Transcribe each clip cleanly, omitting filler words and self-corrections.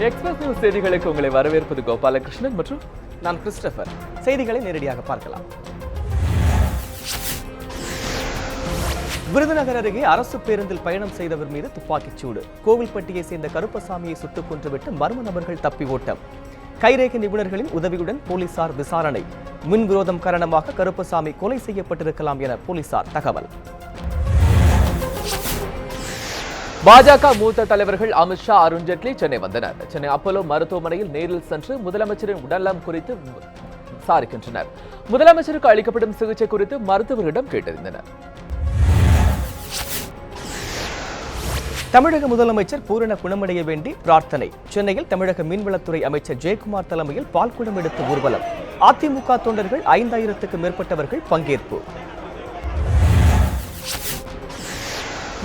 Express news செய்திகளுக்கு உங்களை வரவேற்பது கோபாலகிருஷ்ணன் மற்றும் நான் கிறிஸ்டபர். செய்திகளை நேரடியாக பார்க்கலாம். விருதுநகர் அருகே அரசு பேருந்தில் பயணம் செய்தவர் மீது துப்பாக்கிச் சூடு. கோவில்பட்டியை சேர்ந்த கருப்பசாமியை சுட்டுக் கொன்றுவிட்டு மர்ம நபர்கள் தப்பி ஓட்டம். கைரேகை நிபுணர்களின் உதவியுடன் போலீசார் விசாரணை. மின்விரோதம் காரணமாக கருப்பசாமி கொலை செய்யப்பட்டிருக்கலாம் என போலீசார் தகவல். பாஜக மூத்த தலைவர்கள் அமித்ஷா, அருண்ஜேட்லி சென்னை வந்தனர். சென்னை அப்போலோ மருத்துவமனையில் நேரில் சென்று முதலமைச்சரின் உடல்நலம் குறித்து விசாரிக்கின்றனர். முதலமைச்சருக்கு அளிக்கப்படும் சிகிச்சை குறித்து மருத்துவரிடம் கேட்டறிந்தனர். தமிழக முதலமைச்சர் பூரண குணமடைய வேண்டி பிரார்த்தனை. சென்னையில் தமிழக மீன்வளத்துறை அமைச்சர் ஜெயக்குமார் தலைமையில் பால்குடம் எடுத்த ஊர்வலம். அதிமுக தொண்டர்கள் 5000க்கும் மேற்பட்டவர்கள் பங்கேற்பு.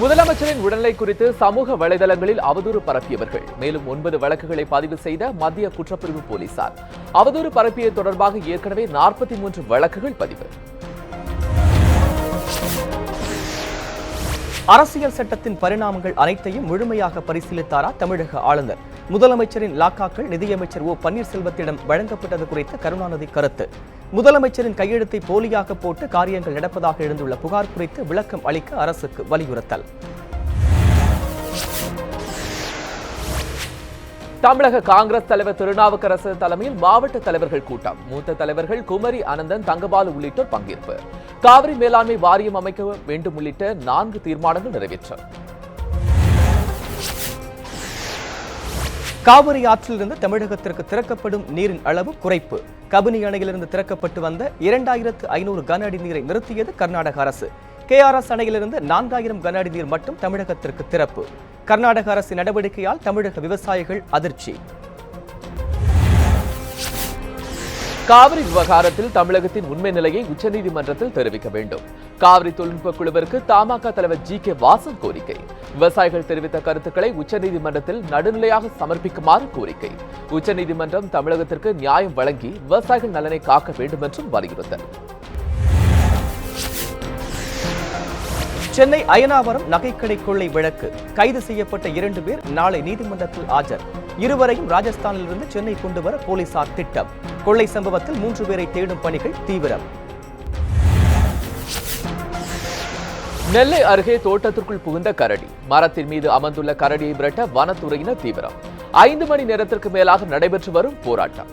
முதலமைச்சரின் உடல்நிலை குறித்து சமூக வலைதளங்களில் அவதூறு பரப்பியவர்கள் மேலும் 9 வழக்குகளை பதிவு செய்த மத்திய குற்றப்பிரிவு போலீசார். அவதூறு பரப்பியது தொடர்பாக ஏற்கனவே 43 வழக்குகள் பதிவு. அரசியல் சட்டத்தின் பரிணாமங்கள் அனைத்தையும் முழுமையாக பரிசீலித்தாரா தமிழக ஆளுநர்? முதலமைச்சரின் லாக்காக்கள் நிதியமைச்சர் ஓ பன்னீர்செல்வத்திடம் வழங்கப்பட்டது குறித்து கருணாநிதி கருத்து. முதலமைச்சரின் கையெழுத்தை போலியாக போட்டு காரியங்கள் நடப்பதாக எழுந்துள்ள புகார் குறித்து விளக்கம் அளிக்க அரசுக்கு வலியுறுத்தல். தமிழக காங்கிரஸ் தலைவர் திருநாவுக்கரசு தலைமையில் மாவட்ட தலைவர்கள் கூட்டம். மூத்த தலைவர்கள் குமரி, அனந்தன், தங்கபாலு உள்ளிட்டோர் பங்கேற்பு. காவிரி மேலாண்மை வாரியம் அமைக்க வேண்டும் உள்ளிட்ட 4 தீர்மானங்கள் நிறைவேற்றம். காவிரி ஆற்றிலிருந்து தமிழகத்திற்கு திறக்கப்படும் நீரின் அளவு குறைப்பு. கபினி அணையிலிருந்து திறக்கப்பட்டு வந்த 2500 கன அடி நீரை நிறுத்தியது கர்நாடக அரசு. கேஆர்எஸ் அணையிலிருந்து 4000 கன அடி நீர் மட்டும் தமிழகத்திற்கு திறப்பு. கர்நாடக அரசின் நடவடிக்கையால் தமிழக விவசாயிகள் அதிர்ச்சி. காவிரி விவகாரத்தில் தமிழகத்தின் உண்மை நிலையை உச்சநீதிமன்றத்தில் தெரிவிக்க வேண்டும். காவிரி தொழில்நுட்ப குழுவிற்கு தமாக தலைவர் ஜி கே வாசன் கோரிக்கை. விவசாயிகள் தெரிவித்த கருத்துக்களை உச்சநீதிமன்றத்தில் நடுநிலையாக சமர்ப்பிக்குமாறு கோரிக்கை. உச்சநீதிமன்றம் தமிழகத்திற்கு நியாயம் வழங்கி விவசாயிகள் நலனை காக்க வேண்டும் என்றும் வலியுறுத்தல். சென்னை அயனாவரம் நகைக்கடை கொள்ளை வழக்கு. கைது செய்யப்பட்ட 2 பேர் நாளை நீதிமன்றத்தில் ஆஜர். இருவரையும் ராஜஸ்தானிலிருந்து சென்னை கொண்டு வர போலீசார் திட்டம். கொள்ளை சம்பவத்தில் 3 பேரை தேடும் பணிகள் தீவிரம். நெல்லை அருகே தோட்டத்திற்குள் புகுந்த கரடி. மரத்தின் மீது அமர்ந்துள்ள கரடியை விரட்ட வனத்துறையினர் தீவிரம். 5 மணி நேரத்திற்கு மேலாக நடைபெற்று வரும் போராட்டம்.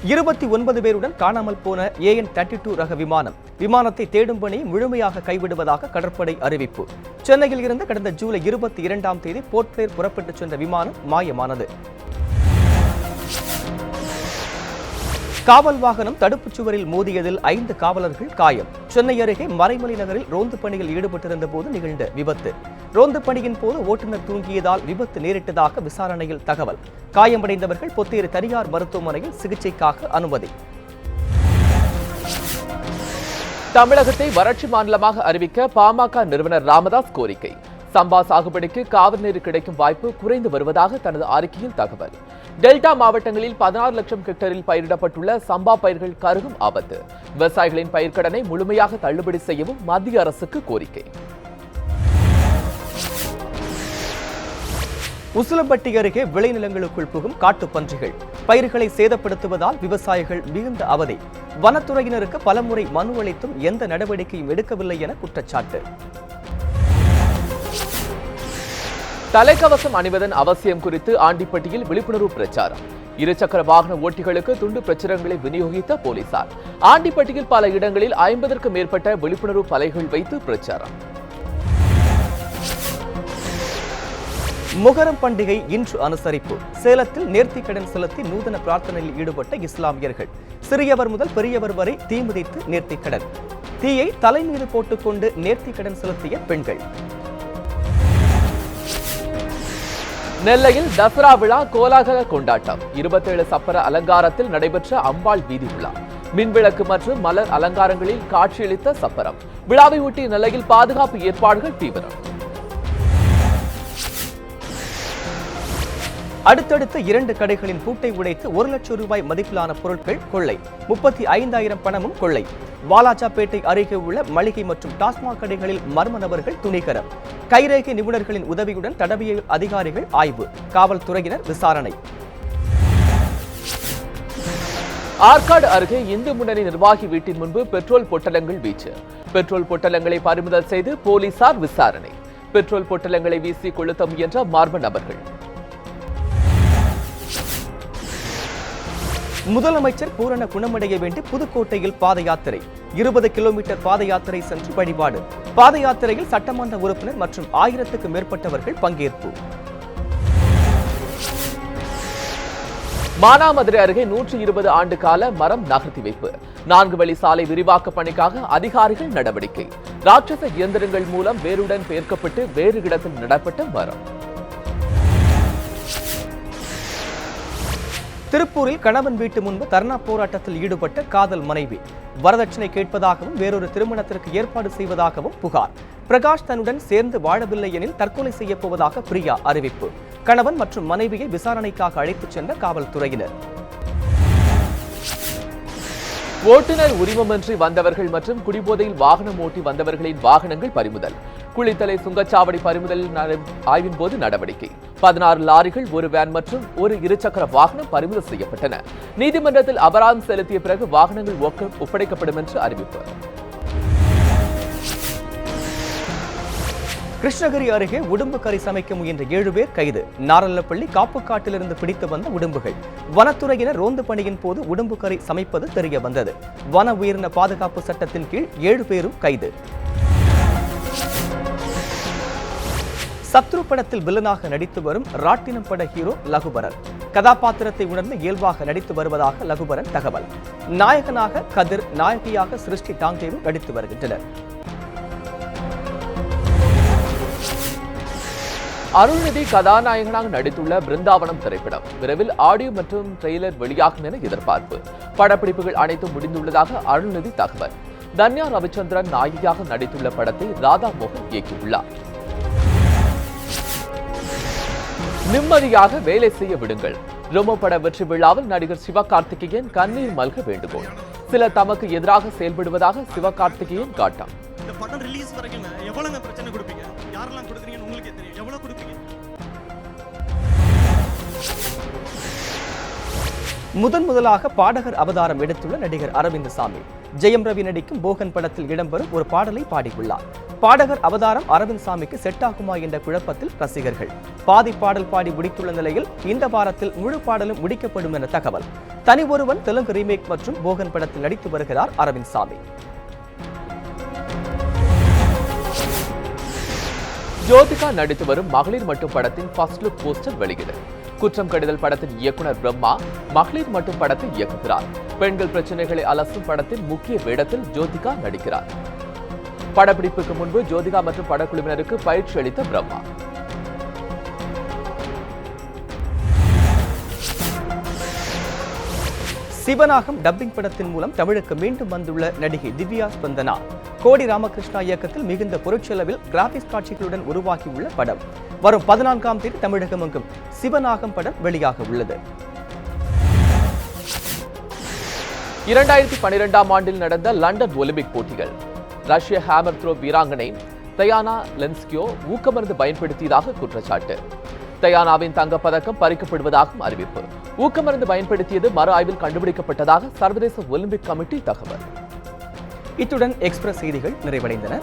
29 பேருடன் காணாமல் போன AN-32 ரக விமானம். விமானத்தை தேடும் பணியை முழுமையாக கைவிடுவதாக கடற்படை அறிவிப்பு. சென்னையில் இருந்து கடந்த ஜூலை 22ஆம் தேதி போர்ட் பிளேர் புறப்பட்டுச் சென்ற விமானம் மாயமானது. காவல் வாகனம் தடுப்புச் சுவரில் மோதியதில் 5 காவலர்கள் காயம். சென்னை அருகே மறைமலை நகரில் ரோந்து பணியில் ஈடுபட்டிருந்த போது நிகழ்ந்த விபத்து. ரோந்து பணியின் போது ஓட்டுநர் தூங்கியதால் விபத்து நேரிட்டதாக விசாரணையில் தகவல். காயமடைந்தவர்கள் பொத்தேரி தனியார் மருத்துவமனையில் சிகிச்சைக்காக அனுமதி. தமிழகத்தை வறட்சி மாநிலமாக அறிவிக்க பாமக நிறுவனர் ராமதாஸ் கோரிக்கை. சம்பா சாகுபடிக்கு காவிரி நீர் கிடைக்கும் வாய்ப்பு குறைந்து வருவதாக தனது அறிக்கையில் தகவல். டெல்டா மாவட்டங்களில் 16 லட்சம் ஹெக்டரில் பயிரிடப்பட்டுள்ள சம்பா பயிர்கள் கருகும் ஆபத்து. விவசாயிகளின் பயிர்க்கடனை முழுமையாக தள்ளுபடி செய்யவும் மத்திய அரசுக்கு கோரிக்கை. உசிலம்பட்டி அருகே விளைநிலங்களுக்குள் புகும் காட்டுப்பன்றிகள் பயிர்களை சேதப்படுத்துவதால் விவசாயிகள் மிகுந்த அவதி. வனத்துறையினருக்கு பலமுறை மனு அளித்தும் எந்த நடவடிக்கையும் எடுக்கவில்லை என குற்றச்சாட்டு. தலைக்கவசம் அணிவதன் அவசியம் குறித்து ஆண்டிப்பட்டியில் விழிப்புணர்வு பிரச்சாரம். 2 சக்கர வாகன ஓட்டிகளுக்கு துண்டு பிரச்சுரங்களை விநியோகித்த போலீசார். ஆண்டிப்பட்டியில் பல இடங்களில் 50க்கும் மேற்பட்ட விழிப்புணர்வு பலகைகள் வைத்து பிரச்சாரம். முகரம் பண்டிகை இன்று அனுசரிப்பு. சேலத்தில் நேர்த்திக்கடன் செலுத்தி நூதன பிரார்த்தனையில் ஈடுபட்ட இஸ்லாமியர்கள். சிறியவர் முதல் பெரியவர் வரை தீ மிதித்து நேர்த்திக்கடன். தீயை தலைமீது போட்டுக்கொண்டு நேர்த்திக்கடன் செலுத்திய பெண்கள். நெல்லையில் தசரா விழா கோலாகல கொண்டாட்டம். 27 சப்பர அலங்காரத்தில் நடைபெற்ற அம்பாள் வீதி விழா. மின்விளக்கு மற்றும் மலர் அலங்காரங்களில் காட்சியளித்த சப்பரம். விழாவை ஒட்டி நெல்லையில் பாதுகாப்பு ஏற்பாடுகள் தீவிரம். அடுத்தடுத்து 2 கடைகளின் பூட்டை உடைத்து 1 லட்சம் ரூபாய் மதிப்பிலான பொருட்கள் கொள்ளை, 35,000 பணமும் கொள்ளை. வாலாஜாபேட்டை அருகே உள்ள மளிகை மற்றும் டாஸ்மாக் கடைகளில் மர்ம நபர்கள் துணிகரம். கைரேகை நிபுணர்களின் உதவியுடன் தடவியல் அதிகாரிகள் ஆய்வு, காவல்துறையினர் விசாரணை. ஆற்காடு அருகே இந்து முன்னணி நிர்வாகி வீட்டின் முன்பு பெட்ரோல் பொட்டலங்கள் வீச்சு. பெட்ரோல் பொட்டலங்களை பறிமுதல் செய்து போலீசார் விசாரணை. பெட்ரோல் பொட்டலங்களை வீசி கொளுத்த முயன்ற மர்ம நபர்கள். முதலமைச்சர் பூரண குணமடைய வேண்டி புதுக்கோட்டையில் பாத யாத்திரை. 20 கிலோமீட்டர் பாத யாத்திரை சென்று வழிபாடு. பாத யாத்திரையில் சட்டமன்ற உறுப்பினர் மற்றும் 1000க்கும் மேற்பட்டவர்கள் பங்கேற்பு. மானாமதுரை அருகே 120 ஆண்டு கால மரம் நகர்த்தி வைப்பு. 4 வழி சாலை விரிவாக்க பணிக்காக அதிகாரிகள் நடவடிக்கை. ராட்சச இயந்திரங்கள் மூலம் வேருடன் பெயர்க்கப்பட்டு வேறு இடத்தில் நடப்பட்ட மரம். திருப்பூரில் கணவன் வீட்டு முன்பு தர்ணா போராட்டத்தில் ஈடுபட்ட காதல் மனைவி. வரதட்சணை கேட்பதாகவும் வேறொரு திருமணத்திற்கு ஏற்பாடு செய்வதாகவும் புகார். பிரகாஷ் தன்னுடன் சேர்ந்து வாழவில்லை எனில் தற்கொலை செய்யப் போவதாக பிரியா அறிவிப்பு. கணவன் மற்றும் மனைவியை விசாரணைக்காக அழைத்துச் சென்ற காவல்துறையினர். ஓட்டுநர் உரிமமின்றி வந்தவர்கள் மற்றும் குடிபோதையில் வாகனம் ஓட்டி வந்தவர்களின் வாகனங்கள் பறிமுதல். குளித்தலை சுங்கச்சாவடி பறிமுதல் ஆய்வின் போது நடவடிக்கை. 16 லாரிகள், 1 வேன் மற்றும் 1 இருசக்கர வாகனம் பறிமுதல் செய்யப்பட்டன. நீதிமன்றத்தில் அபராதம் செலுத்திய பிறகு வாகனங்கள் ஒப்படைக்கப்படும் என்று அறிவிப்பு. கிருஷ்ணகிரி அருகே உடும்பு கறி சமைக்க முயன்ற 7 பேர் கைது. நாரல்லப்பள்ளி காப்புக்காட்டிலிருந்து பிடித்து வந்த உடும்புகள். வனத்துறையினர் ரோந்து பணியின் போது உடும்பு கறி சமைப்பது தெரிய வந்தது. வன உயிரின பாதுகாப்பு சட்டத்தின் கீழ் 7 பேரும் கைது. சத்ரு படத்தில் வில்லனாக நடித்து வரும் ராட்டினம் பட ஹீரோ லகுபரன். கதாபாத்திரத்தை உணர்ந்து இயல்பாக நடித்து வருவதாக லகுபரன் தகவல். நாயகனாக கதிர், நாயகியாக சிருஷ்டி டாங்கேவும் நடித்து வருகின்றனர். அருள்நிதி கதாநாயகனாக நடித்துள்ள பிருந்தாவனம் திரைப்படம் விரைவில் ஆடியோ மற்றும் ட்ரெய்லர் வெளியாகும் என எதிர்பார்ப்பு. படப்பிடிப்புகள் அனைத்தும் முடிந்துள்ளதாக அருள்நிதி தகவல். தன்யா ரவிச்சந்திரன் நாயகியாக நடித்துள்ள படத்தை ராதா மோகன் இயக்கியுள்ளார். நிம்மதியாக வேலை செய்ய விடுங்கள். ரோமோ பட வெற்றி விழாவில் நடிகர் சிவகார்த்திகேயன் கண்ணீர் மல்க வேண்டுகோள். சிலர் தமக்கு எதிராக செயல்படுவதாக சிவகார்த்திகேயன் காட்டம். இந்த படம் ரிலீஸ் வரைக்கும் எவ்வளவு பிரச்சனை கொடுப்பீங்க, யாரெல்லாம் கொடுக்குறீங்கன்னு உங்களுக்கே தெரியும். எவ்வளவு கொடுப்பீங்க? முதலாக பாடகர் அவதாரம் எடுத்துள்ள நடிகர் அரவிந்த்சாமி. ஜெயம் ரவி நடிக்கும் போகன் படத்தில் இடம்பெறும் ஒரு பாடலை பாடியுள்ளார். பாடகர் அவதாரம் அரவிந்த்சாமிக்கு செட் ஆகுமா என்ற குழப்பத்தில் ரசிகர்கள். பாதி பாடல் பாடி முடித்துள்ள நிலையில் இந்த வாரத்தில் முழு பாடலும் முடிக்கப்படும் என தகவல். தனி ஒருவன் தெலுங்கு ரீமேக் மற்றும் போகன் படத்தில் நடித்து வருகிறார் அரவிந்த்சாமி. ஜோதிகா நடித்து வரும் மகளிர் மட்டும் படத்தின் ஃபர்ஸ்ட் லுக் போஸ்டர் வெளியீடு. குற்றம் கடிதல் படத்தின் இயக்குனர் பிரம்மா மகளிர் மட்டும் படத்தை இயக்குகிறார். பெண்கள் பிரச்சனைகளை அலசும் படத்தின் முக்கிய வேடத்தில் ஜோதிகா நடிக்கிறார். படப்பிடிப்புக்கு முன்பு ஜோதிகா மற்றும் படக்குழுவினருக்கு பயிற்சி அளித்த பிரம்மா. சிவநாகம் டப்பிங் படத்தின் மூலம் தமிழுக்கு மீண்டும் வந்துள்ள நடிகை திவ்யா ஸ்பந்தனா. கோடி ராமகிருஷ்ணா இயக்கத்தில் மிகுந்த பொருட்செலவில் கிராபிக்ஸ் காட்சிகளுடன் உருவாகியுள்ள படம். வரும் 14ஆம் தேதி தமிழகம் எங்கும் சிவநாகம் படம் வெளியாக உள்ளது. 2012ஆம் ஆண்டில் நடந்த லண்டன் ஒலிம்பிக் போட்டிகள். ரஷ்ய ஹேமர் த்ரோ வீராங்கனை தயானா லென்ஸ்கியோ ஊக்கமருந்து பயன்படுத்தியதாக குற்றச்சாட்டு. தயானாவின் தங்கப்பதக்கம் பறிக்கப்படுவதாகவும் அறிவிப்பு. ஊக்கமருந்து பயன்படுத்தியது மறு ஆய்வில் கண்டுபிடிக்கப்பட்டதாக சர்வதேச ஒலிம்பிக் கமிட்டி தகவல். இத்துடன் எக்ஸ்பிரஸ் செய்திகள் நிறைவடைந்தன.